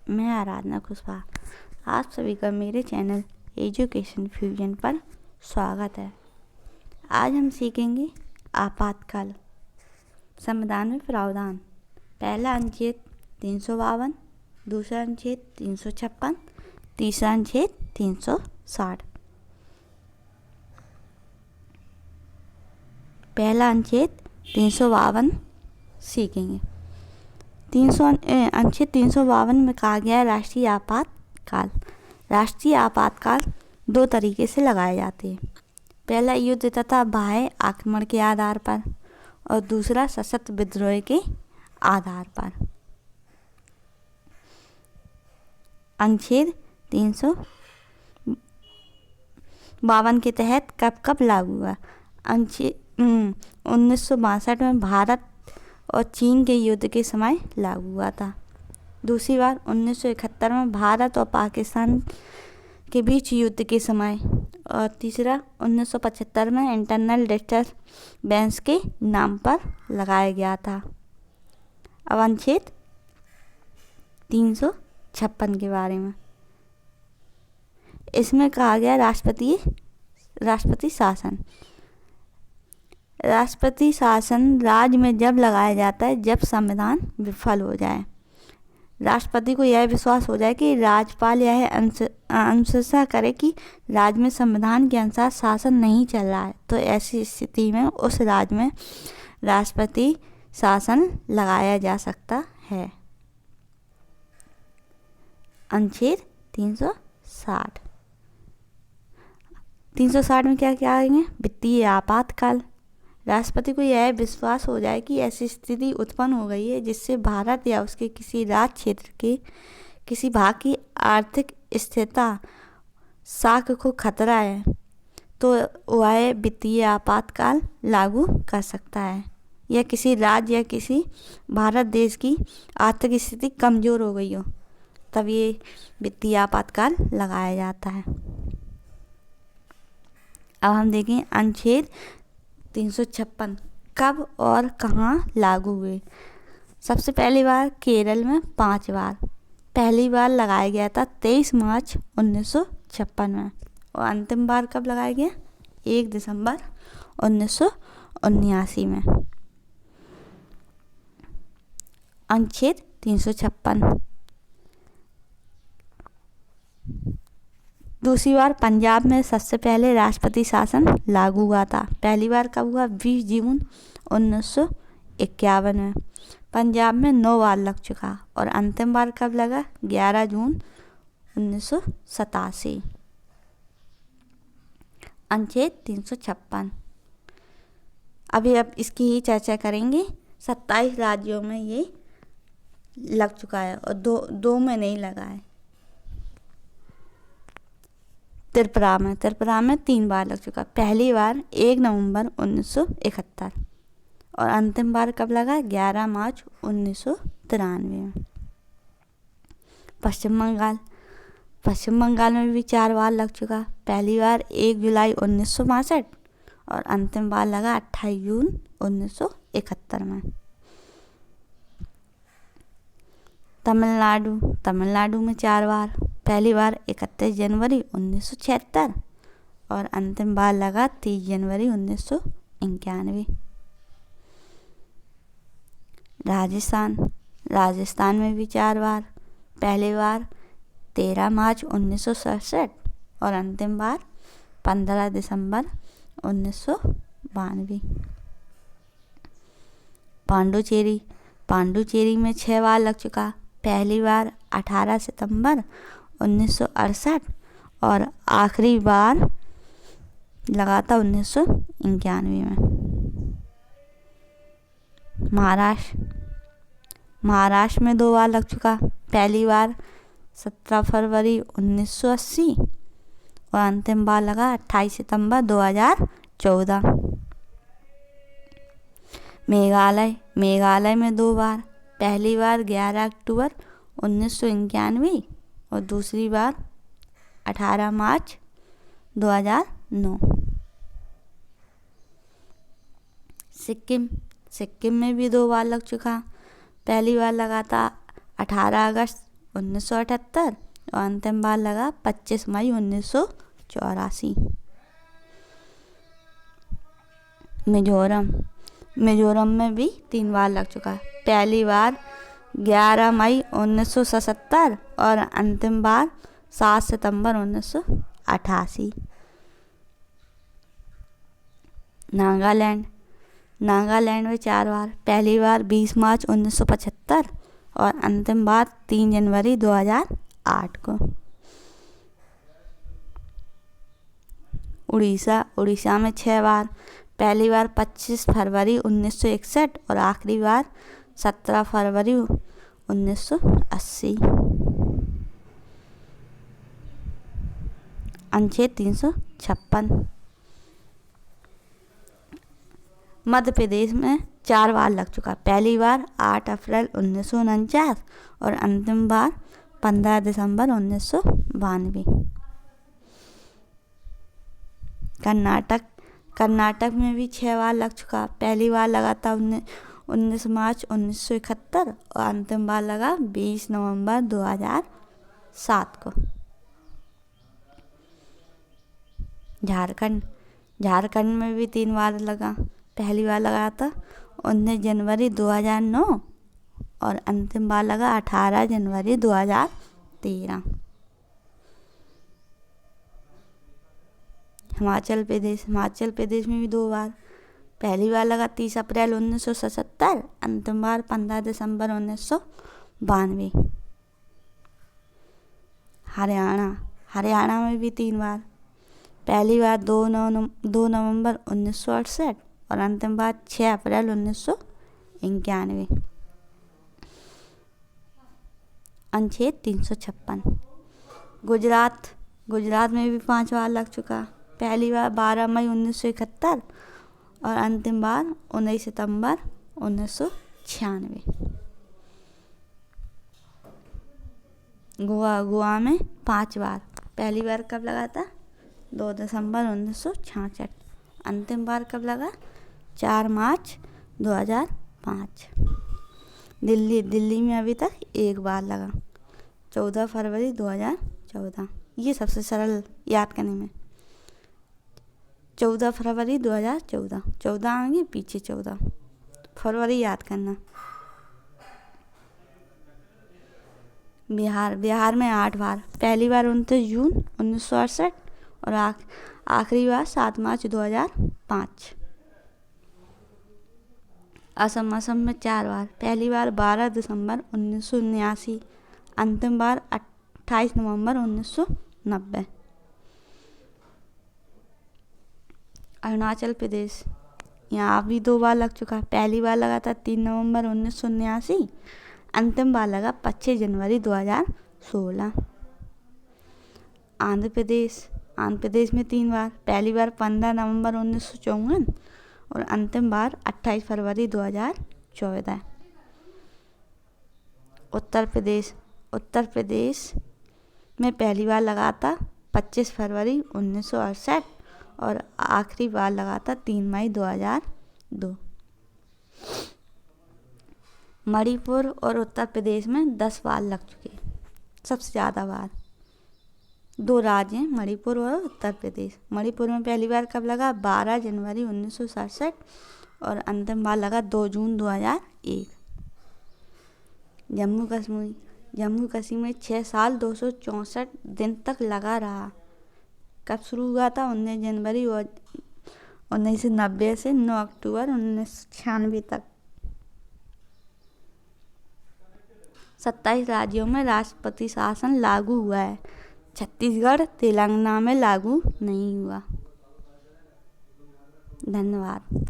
मैं आराधना कुशवाहा। आप सभी का मेरे चैनल एजुकेशन फ्यूजन पर स्वागत है। आज हम सीखेंगे आपातकाल। संविधान में प्रावधान। पहला अनुच्छेद 352, दूसरा अनुच्छेद 356, तीसरा अनुच्छेद 360। पहला अनुच्छेद 352 सीखेंगे। अनुच्छेद 352 में कहा गया है राष्ट्रीय आपातकाल। राष्ट्रीय आपातकाल दो तरीके से लगाए जाते हैं। पहला युद्ध तथा बाह्य आक्रमण के आधार पर और दूसरा सशस्त्र विद्रोह के आधार पर। अनुच्छेद 352 के तहत कब कब लागू हुआ? अनुच्छेद 1962 में भारत और चीन के युद्ध के समय लागू हुआ था। दूसरी बार 1971 में भारत और पाकिस्तान के बीच युद्ध के समय, और तीसरा 1975 में इंटरनल डिस्टर्बेंस के नाम पर लगाया गया था। अब अनुच्छेद 356 के बारे में। इसमें कहा गया राष्ट्रपति शासन। राष्ट्रपति शासन राज्य में जब लगाया जाता है जब संविधान विफल हो जाए, राष्ट्रपति को यह विश्वास हो जाए कि राज्यपाल यह अनुशंसा करे कि राज्य में संविधान के अनुसार शासन नहीं चल रहा है, तो ऐसी स्थिति में उस राज्य में राष्ट्रपति शासन लगाया जा सकता है। अनुच्छेद 360 में क्या क्या आएंगे? वित्तीय आपातकाल। राष्ट्रपति को यह विश्वास हो जाए कि ऐसी स्थिति उत्पन्न हो गई है जिससे भारत या उसके किसी राज्य क्षेत्र के किसी भाग की आर्थिक स्थिरता साख को खतरा है, तो वह वित्तीय आपातकाल लागू कर सकता है। या किसी राज्य या किसी भारत देश की आर्थिक स्थिति कमज़ोर हो गई हो, तब ये वित्तीय आपातकाल लगाया जाता है। अब हम देखें अनुच्छेद 356 कब और कहाँ लागू हुए। सबसे पहली बार केरल में 5 बार। पहली बार लगाया गया था 23 मार्च 1956 में, और अंतिम बार कब लगाया गया? 1 दिसंबर 1979 में। अनुच्छेद 356। दूसरी बार पंजाब में सबसे पहले राष्ट्रपति शासन लागू हुआ था। पहली बार कब हुआ? 20 जून 1951 में। पंजाब में 9 बार लग चुका, और अंतिम बार कब लगा? 11 जून 1987। अनुच्छेद 356। अब इसकी ही चर्चा करेंगे। 27 राज्यों में ये लग चुका है और दो में नहीं लगा है। त्रिपुरा में 3 बार लग चुका। पहली बार 1 नवंबर 1971, और अंतिम बार कब लगा? 11 मार्च 1993 में। पश्चिम बंगाल में भी 4 बार लग चुका। पहली बार 1 जुलाई 1962, और अंतिम बार लगा 28 जून 1971 में। तमिलनाडु में 4 बार। पहली बार 31 जनवरी 1976, और अंतिम बार लगा 30 जनवरी 1991। राजस्थान में भी 4 बार। पहली बार 13 मार्च 1967, और अंतिम बार 15 दिसंबर 1992। पांडुचेरी में 6 बार लग चुका। पहली बार 18 सितंबर 1968, और आखिरी बार लगा था 1991 में। महाराष्ट्र में 2 बार लग चुका। पहली बार 17 फरवरी 1980, और अंतिम बार लगा 28 सितंबर 2014। मेघालय में 2 बार। पहली बार 11 अक्टूबर 1991, और दूसरी बार 18 मार्च 2009। सिक्किम में भी 2 बार लग चुका। पहली बार लगा था 18 अगस्त 1978 और अंतिम बार लगा 25 मई 1984। मिजोरम में भी 3 बार लग चुका है। पहली बार 11 मई 1977 और अंतिम बार 7 सितंबर 1988। नागालैंड में 4 बार। पहली बार 20 मार्च 1975 और अंतिम बार 3 जनवरी 2008 को। उड़ीसा में 6 बार। पहली बार 25 फरवरी 1961 और आखिरी बार 17 फरवरी 1980। अनुच्छेद 356। मध्य प्रदेश में 4 बार लग चुका। पहली बार 8 अप्रैल 1949 और अंतिम बार 15 दिसंबर 1992। कर्नाटक में भी 6 बार लग चुका। पहली बार लगा था 19 मार्च 1971 और अंतिम बार लगा 20 नवंबर 2007 को। झारखंड में भी 3 बार लगा। पहली बार लगा था 19 जनवरी 2009 और अंतिम बार लगा 18 जनवरी 2013। हिमाचल प्रदेश में भी 2 बार। पहली बार लगा 30 अप्रैल 1977, अंतिम बार 15 दिसंबर 1992। हरियाणा में भी 3 बार। पहली बार 2 नवंबर 1968 और अंतिम बार 6 अप्रैल 1991। अनुच्छेद 356। गुजरात में भी 5 बार लग चुका। पहली बार 12 मई 1971 और अंतिम बार 19 सितंबर 1996। गोवा में 5 बार। पहली बार कब लगा था? 2 दिसंबर 1966। अंतिम बार कब लगा? 4 मार्च 2005। दिल्ली में अभी तक 1 बार लगा, 14 फरवरी 2014। ये सबसे सरल याद करने में। 14 फरवरी 2014, 14 आगे पीछे 14 फरवरी याद करना। बिहार में 8 बार। पहली बार 29 जून 1968 और आखिरी बार 7 मार्च 2005। असम में 4 बार। पहली बार 12 दिसंबर 1979, अंतिम बार 28 नवंबर 1990। अरुणाचल प्रदेश, यहाँ भी 2 बार लग चुका। पहली बार लगा था 3 नवंबर 1979, अंतिम बार लगा 25 जनवरी 2016। आंध्र प्रदेश में 3 बार। पहली बार 15 नवंबर 1954 और अंतिम बार 28 फरवरी 2014। उत्तर प्रदेश में पहली बार लगा था 25 फरवरी 1968 और आखिरी बार लगा था 3 मई 2002। मणिपुर और उत्तर प्रदेश में 10 बार लग चुके। सबसे ज़्यादा बार 2 राज्य हैं, मणिपुर और उत्तर प्रदेश। मणिपुर में पहली बार कब लगा? 12 जनवरी 1967 और अंतिम बार लगा 2 जून 2001। जम्मू कश्मीर में 6 साल 264 दिन तक लगा रहा। कब शुरू हुआ था? 19 जनवरी 1990 से 9 अक्टूबर 1996 तक। 27 राज्यों में राष्ट्रपति शासन लागू हुआ है। छत्तीसगढ़, तेलंगाना में लागू नहीं हुआ। धन्यवाद।